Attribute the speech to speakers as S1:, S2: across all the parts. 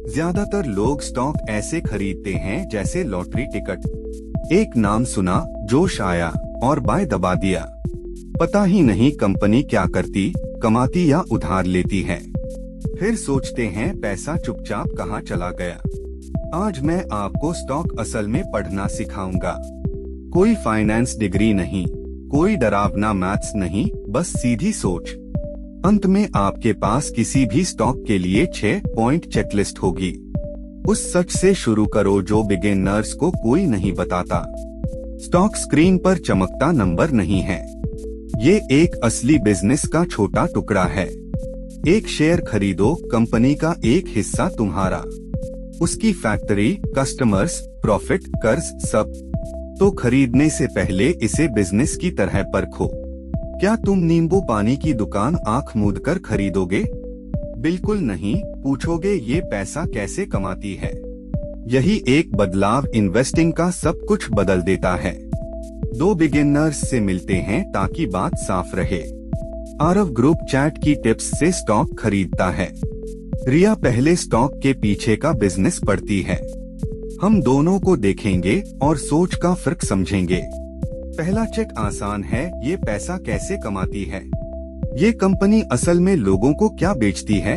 S1: ज्यादातर लोग स्टॉक ऐसे खरीदते हैं जैसे लॉटरी टिकट। एक नाम सुना, जोश आया और बाय दबा दिया। पता ही नहीं कंपनी क्या करती, कमाती या उधार लेती है। फिर सोचते हैं पैसा चुपचाप कहाँ चला गया। आज मैं आपको स्टॉक असल में पढ़ना सिखाऊंगा। कोई फाइनेंस डिग्री नहीं, कोई डरावना मैथ्स नहीं, बस सीधी सोच। अंत में आपके पास किसी भी स्टॉक के लिए 6 पॉइंट चेकलिस्ट होगी। उस सच से शुरू करो जो बिगिनर्स को कोई नहीं बताता। स्टॉक स्क्रीन पर चमकता नंबर नहीं है, ये एक असली बिजनेस का छोटा टुकड़ा है। एक शेयर खरीदो, कंपनी का एक हिस्सा तुम्हारा, उसकी फैक्ट्री, कस्टमर्स, प्रॉफिट, कर्ज सब। तो खरीदने से पहले इसे बिजनेस की तरह परखो। क्या तुम नींबू पानी की दुकान आंख मूंद कर खरीदोगे? बिल्कुल नहीं, पूछोगे ये पैसा कैसे कमाती है। यही एक बदलाव इन्वेस्टिंग का सब कुछ बदल देता है। 2 बिगिनर्स से मिलते हैं ताकि बात साफ रहे। आरव ग्रुप चैट की टिप्स से स्टॉक खरीदता है। रिया पहले स्टॉक के पीछे का बिजनेस पढ़ती है। हम दोनों को देखेंगे और सोच का फर्क समझेंगे। पहला चेक आसान है, ये पैसा कैसे कमाती है। ये कंपनी असल में लोगों को क्या बेचती है?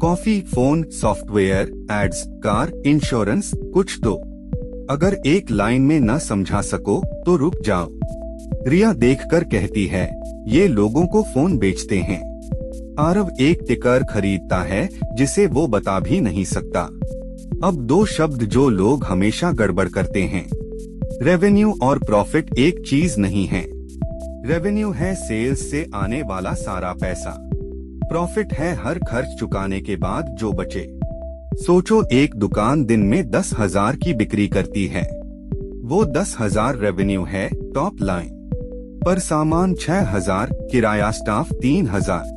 S1: Coffee, phone, software, ads, car, insurance, कुछ तो। अगर एक लाइन में न समझा सको तो रुक जाओ। रिया देखकर कहती है, ये लोगों को फोन बेचते हैं। आरव एक टिकर खरीदता है जिसे वो बता भी नहीं सकता। अब 2 शब्द जो लोग हमेशा गड़बड़ करते हैं। रेवेन्यू और प्रॉफिट एक चीज नहीं है। रेवेन्यू है सेल्स से आने वाला सारा पैसा। प्रॉफिट है हर खर्च चुकाने के बाद जो बचे। सोचो एक दुकान दिन में 10,000 की बिक्री करती है। वो 10,000 रेवेन्यू है, टॉप लाइन। पर सामान 6,000, किराया स्टाफ 3,000।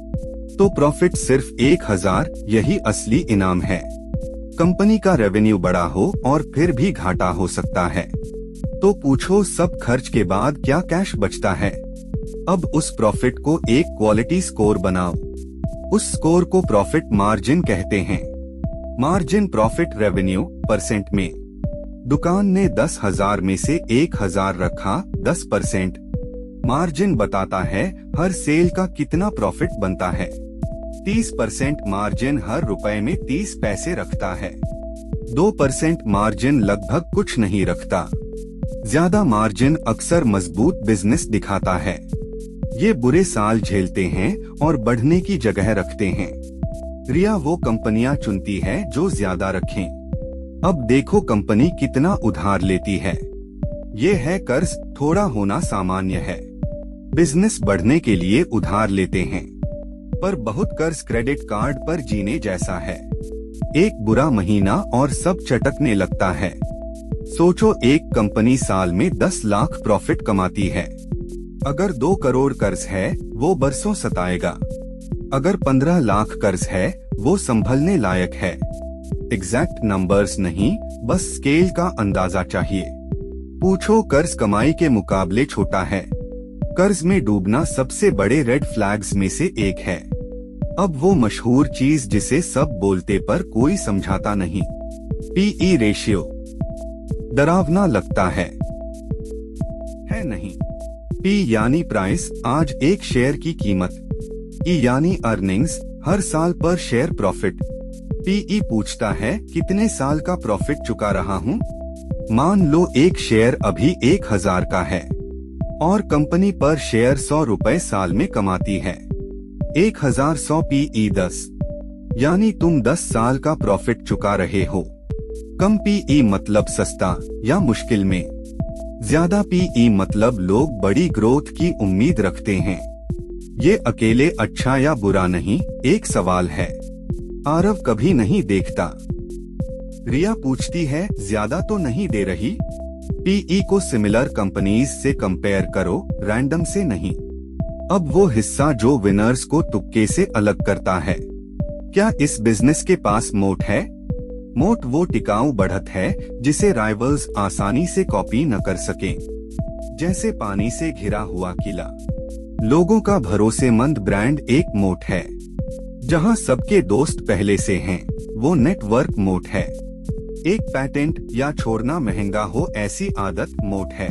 S1: तो प्रॉफिट सिर्फ 1,000, यही असली इनाम है। कंपनी का रेवेन्यू बड़ा हो और फिर भी घाटा हो सकता है। तो पूछो सब खर्च के बाद क्या कैश बचता है। अब उस प्रॉफिट को एक क्वालिटी स्कोर बनाओ। उस स्कोर को प्रॉफिट मार्जिन कहते हैं। मार्जिन प्रॉफिट रेवेन्यू परसेंट में। दुकान ने 10,000 में से 1,000 रखा, 10%। मार्जिन बताता है हर सेल का कितना प्रॉफिट बनता है। 30% मार्जिन हर रुपए में 30 पैसे रखता है। 2% मार्जिन लगभग कुछ नहीं रखता। ज्यादा मार्जिन अक्सर मजबूत बिजनेस दिखाता है। ये बुरे साल झेलते हैं और बढ़ने की जगह रखते हैं। रिया वो कंपनियां चुनती है जो ज्यादा रखें। अब देखो कंपनी कितना उधार लेती है। ये है कर्ज, थोड़ा होना सामान्य है। बिजनेस बढ़ने के लिए उधार लेते हैं, पर बहुत कर्ज क्रेडिट कार्ड पर जीने जैसा है। एक बुरा महीना और सब चटकने लगता है। सोचो एक कंपनी साल में 10 लाख प्रॉफिट कमाती है। अगर 2 करोड़ कर्ज है वो बरसों सताएगा। अगर 15 लाख कर्ज है वो संभलने लायक है। एग्जैक्ट नंबर्स नहीं, बस स्केल का अंदाजा चाहिए। पूछो कर्ज कमाई के मुकाबले छोटा है। कर्ज में डूबना सबसे बड़े रेड फ्लैग्स में से एक है। अब वो मशहूर चीज जिसे सब बोलते पर कोई समझाता नहीं, पीई रेशियो। डरावना लगता है नहीं। पी यानी प्राइस, आज एक शेयर की कीमत। ई यानी अर्निंग्स, हर साल पर शेयर प्रॉफिट। पीई पूछता है कितने साल का प्रॉफिट चुका रहा हूँ। मान लो एक शेयर अभी 1,000 का है और कंपनी पर शेयर 100 रुपए साल में कमाती है। 1,100 पीई 10, यानी तुम 10 साल का प्रॉफिट चुका रहे हो। कम पीई मतलब सस्ता या मुश्किल में। ज्यादा पीई मतलब लोग बड़ी ग्रोथ की उम्मीद रखते हैं। ये अकेले अच्छा या बुरा नहीं, एक सवाल है। आरव कभी नहीं देखता। रिया पूछती है ज्यादा तो नहीं दे रही? पीई को सिमिलर कंपनीज से कंपेयर करो, रैंडम से नहीं। अब वो हिस्सा जो विनर्स को तुक्के से अलग करता है। क्या इस बिजनेस के पास मोट है? मोट वो टिकाऊ बढ़त है जिसे राइवल्स आसानी से कॉपी न कर सकें। जैसे पानी से घिरा हुआ किला। लोगों का भरोसेमंद ब्रांड एक मोट है। जहां सबके दोस्त पहले से हैं, वो नेटवर्क मोट है। एक पेटेंट या छोड़ना महंगा हो ऐसी आदत मोट है।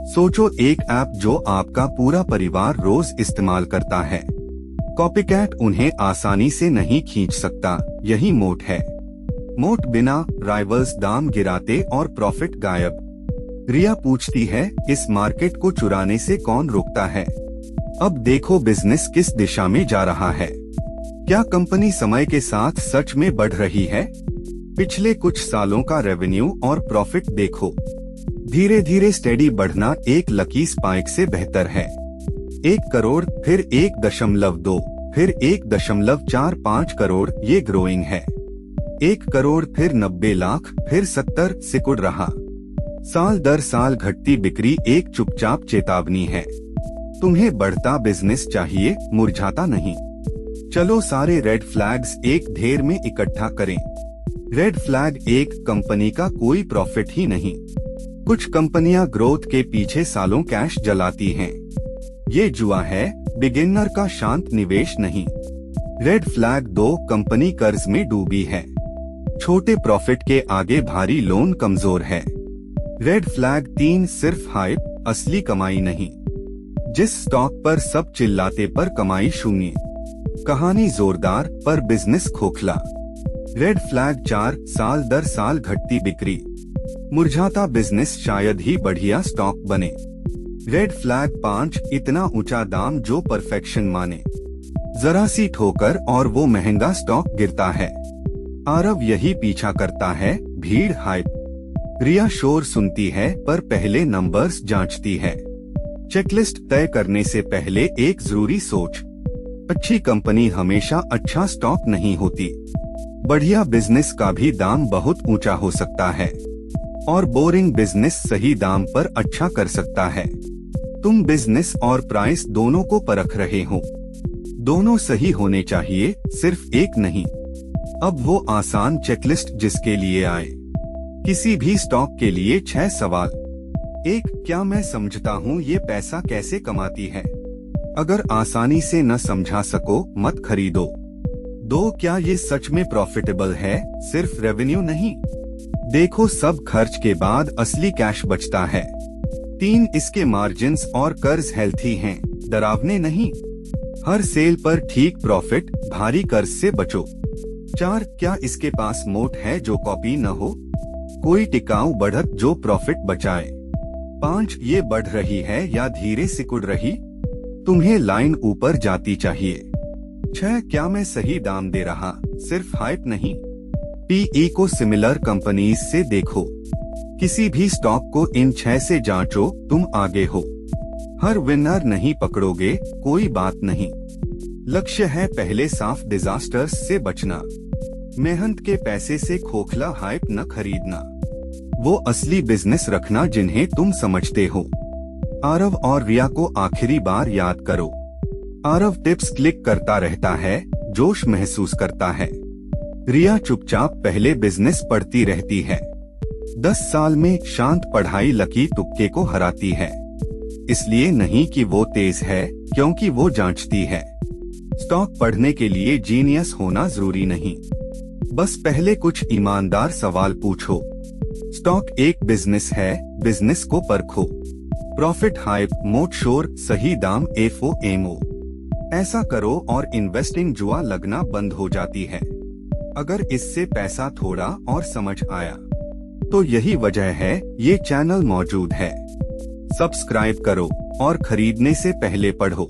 S1: सोचो एक ऐप जो आपका पूरा परिवार रोज इस्तेमाल करता है। कॉपीकैट उन्हें आसानी से नहीं खींच सकता, यही मोट है। मोट बिना राइवल्स दाम गिराते और प्रॉफिट गायब। रिया पूछती है, इस मार्केट को चुराने से कौन रोकता है? अब देखो बिजनेस किस दिशा में जा रहा है। क्या कंपनी समय के साथ सच में बढ़ रही है? पिछले कुछ सालों का रेवेन्यू और प्रॉफिट देखो। धीरे धीरे स्टेडी बढ़ना एक लकी स्पाइक से बेहतर है। 1 करोड़, फिर 1.2, फिर 1.45 करोड़, ये ग्रोइंग है। 1 करोड़, फिर 90 लाख, फिर 70 सिकुड़ रहा। साल दर साल घटती बिक्री एक चुपचाप चेतावनी है। तुम्हें बढ़ता बिजनेस चाहिए, मुरझाता नहीं। चलो सारे रेड फ्लैग्स एक ढेर में इकट्ठा करें। रेड फ्लैग 1, कंपनी का कोई प्रॉफिट ही नहीं। कुछ कंपनियां ग्रोथ के पीछे सालों कैश जलाती हैं। ये जुआ है, बिगिनर का शांत निवेश नहीं। रेड फ्लैग 2, कंपनी कर्ज में डूबी है। छोटे प्रॉफिट के आगे भारी लोन कमजोर है। रेड फ्लैग 3, सिर्फ हाइप, असली कमाई नहीं। जिस स्टॉक पर सब चिल्लाते पर कमाई शून्य। कहानी जोरदार पर बिजनेस खोखला। रेड फ्लैग 4, साल दर साल घटती बिक्री। मुरझाता बिजनेस शायद ही बढ़िया स्टॉक बने। रेड फ्लैग 5, इतना ऊंचा दाम जो परफेक्शन माने। जरा सी ठोकर और वो महंगा स्टॉक गिरता है। आरव यही पीछा करता है, भीड़ हाइप। रिया शोर सुनती है पर पहले नंबर्स जांचती है। चेकलिस्ट तय करने से पहले एक जरूरी सोच। अच्छी कंपनी हमेशा अच्छा स्टॉक नहीं होती। बढ़िया बिजनेस का भी दाम बहुत ऊंचा हो सकता है और बोरिंग बिजनेस सही दाम पर अच्छा कर सकता है। तुम बिजनेस और प्राइस दोनों को परख रहे हो। दोनों सही होने चाहिए, सिर्फ एक नहीं। अब वो आसान चेकलिस्ट जिसके लिए आए। किसी भी स्टॉक के लिए 6 सवाल। 1, क्या मैं समझता हूँ ये पैसा कैसे कमाती है? अगर आसानी से न समझा सको मत खरीदो। 2, क्या ये सच में प्रॉफिटेबल है, सिर्फ रेवेन्यू नहीं? देखो सब खर्च के बाद असली कैश बचता है। 3, इसके मार्जिन्स और कर्ज हेल्थी हैं, डरावने नहीं। हर सेल पर ठीक प्रॉफिट, भारी कर्ज से बचो। 4, क्या इसके पास मोट है जो कॉपी न हो? कोई टिकाऊ बढ़त जो प्रॉफिट बचाए। 5, ये बढ़ रही है या धीरे सिकुड़ रही? तुम्हें लाइन ऊपर जाती चाहिए। 6, क्या मैं सही दाम दे रहा, सिर्फ हाइप नहीं? पीई को सिमिलर कंपनीज से देखो। किसी भी स्टॉक को इन 6 से जांचो, तुम आगे हो। हर विनर नहीं पकड़ोगे, कोई बात नहीं। लक्ष्य है पहले साफ डिजास्टर्स से बचना। मेहनत के पैसे से खोखला हाइप न खरीदना। वो असली बिजनेस रखना जिन्हें तुम समझते हो। आरव और रिया को आखिरी बार याद करो। आरव टिप्स क्लिक करता रहता है, जोश महसूस करता है। रिया चुपचाप पहले बिजनेस पढ़ती रहती है। 10 साल में शांत पढ़ाई लकी तुक्के को हराती है। इसलिए नहीं कि वो तेज है, क्योंकि वो जांचती है। स्टॉक पढ़ने के लिए जीनियस होना जरूरी नहीं, बस पहले कुछ ईमानदार सवाल पूछो। स्टॉक एक बिजनेस है, बिजनेस को परखो। प्रॉफिट हाइप, मोट शोर, सही दाम, एफओएमओ। ऐसा करो और इन्वेस्टिंग जुआ लगना बंद हो जाती है। अगर इससे पैसा थोड़ा और समझ आया तो यही वजह है ये चैनल मौजूद है। सब्सक्राइब करो और खरीदने से पहले पढ़ो।